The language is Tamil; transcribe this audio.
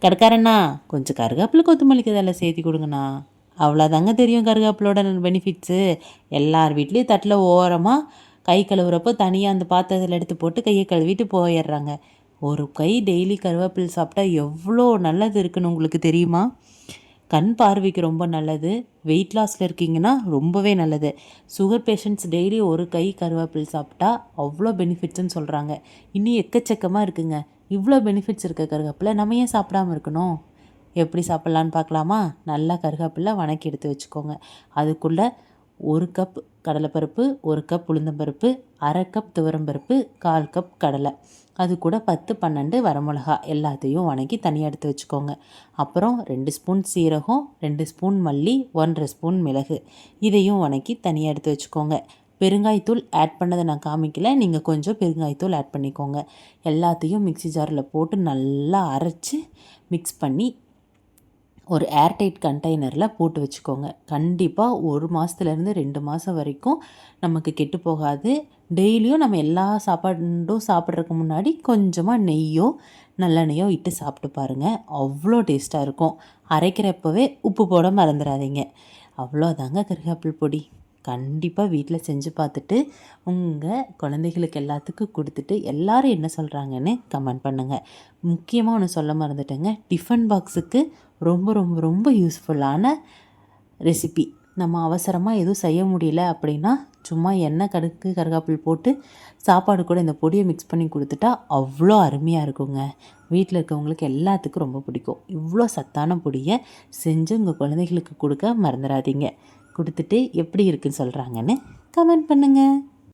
கடைக்காரண்ணா கொஞ்சம் கருவேப்பிலை கொத்தமல்லிக்கு இதெல்லாம் சேர்த்தி கொடுங்கண்ணா. அவ்வளோதாங்க தெரியும் கருவேப்பிலோட பெனிஃபிட்ஸு. எல்லார் வீட்லேயும் தட்டில் ஓரமாக கை கழுவுறப்போ தனியாக அந்த பாத்திரத்தில் எடுத்து போட்டு கையை கழுவிட்டு போயிடுறாங்க. ஒரு கை டெய்லி கருவேப்பிலை சாப்பிட்டா எவ்வளோ நல்லது இருக்குன்னு உங்களுக்கு தெரியுமா? கண் பார்வைக்கு ரொம்ப நல்லது. வெயிட் லாஸில் இருக்கீங்கன்னா ரொம்பவே நல்லது. சுகர் பேஷண்ட்ஸ் டெய்லி ஒரு கை கருவேப்பிலை சாப்பிட்டா அவ்வளோ பெனிஃபிட்ஸ்ன்னு சொல்கிறாங்க. இன்னும் எக்கச்சக்கமாக இருக்குங்க. இவ்வளோ பெனிஃபிட்ஸ் இருக்க கருவேப்பிலை நம்ம ஏன் சாப்பிடாமல் இருக்கணும்? எப்படி சாப்பிட்லான்னு பார்க்கலாமா? நல்லா கருவேப்பிலை வணக்கி எடுத்து வச்சுக்கோங்க. அதுக்குள்ளே 1 கப் கடலைப்பருப்பு, 1 கப் உளுந்தம்பருப்பு, அரை கப் துவரம்பருப்பு, 1/4 கப் கடலை, அது கூட 10 12 வரமிளகா எல்லாத்தையும் வணக்கி தனியாக எடுத்து வச்சுக்கோங்க. அப்புறம் 2 ஸ்பூன் சீரகம், 2 ஸ்பூன் மல்லி, 1/2 ஸ்பூன் மிளகு, இதையும் வணக்கி தனியாக எடுத்து வச்சுக்கோங்க. பெருங்காயத்தூள் ஆட் பண்ணதை நான் காமிக்கல, நீங்கள் கொஞ்சம் பெருங்காயத்தூள் ஆட் பண்ணிக்கோங்க. எல்லாத்தையும் மிக்ஸி ஜாரில் போட்டு நல்லா அரைச்சி மிக்ஸ் பண்ணி ஒரு ஏர்டைட் கண்டெய்னரில் போட்டு வச்சுக்கோங்க. கண்டிப்பாக 1 மாதத்துலேருந்து 2 மாதம் வரைக்கும் நமக்கு கெட்டு போகாது. டெய்லியும் நம்ம எல்லா சாப்பாடும் சாப்பிட்றதுக்கு முன்னாடி கொஞ்சமாக நெய்யோ நல்லெண்ணெய்யோ இட்டு சாப்பிட்டு பாருங்கள். அவ்வளோ டேஸ்ட்டாக இருக்கும். அரைக்கிறப்பவே உப்பு போட மறந்துடாதீங்க. அவ்வளோதாங்க கருவேப்பிலை பொடி. கண்டிப்பாக வீட்டில் செஞ்சு பார்த்துட்டு உங்கள் குழந்தைகளுக்கு எல்லாத்துக்கும் கொடுத்துட்டு எல்லோரும் என்ன சொல்கிறாங்கன்னு கமெண்ட் பண்ணுங்கள். முக்கியமாக ஒன்று சொல்ல மறந்துட்டேங்க, டிஃபன் பாக்ஸுக்கு ரொம்ப ரொம்ப ரொம்ப யூஸ்ஃபுல்லான ரெசிபி. நம்ம அவசரமாக எதுவும் செய்ய முடியல அப்படின்னா சும்மா எண்ணெய் கடுகு கருவேப்பிலை போட்டு சாப்பாடு கூட இந்த பொடியை மிக்ஸ் பண்ணி கொடுத்துட்டா அவ்வளோ அருமையாக இருக்குங்க. வீட்டில் இருக்கவங்களுக்கு எல்லாத்துக்கும் ரொம்ப பிடிக்கும். இவ்வளோ சத்தான பொடியை செஞ்சு உங்கள் குழந்தைகளுக்கு கொடுக்க மறந்துடாதீங்க. கொடுத்துட்டு எப்படி இருக்குன்னு சொல்கிறாங்கன்னு கமெண்ட் பண்ணுங்கள்.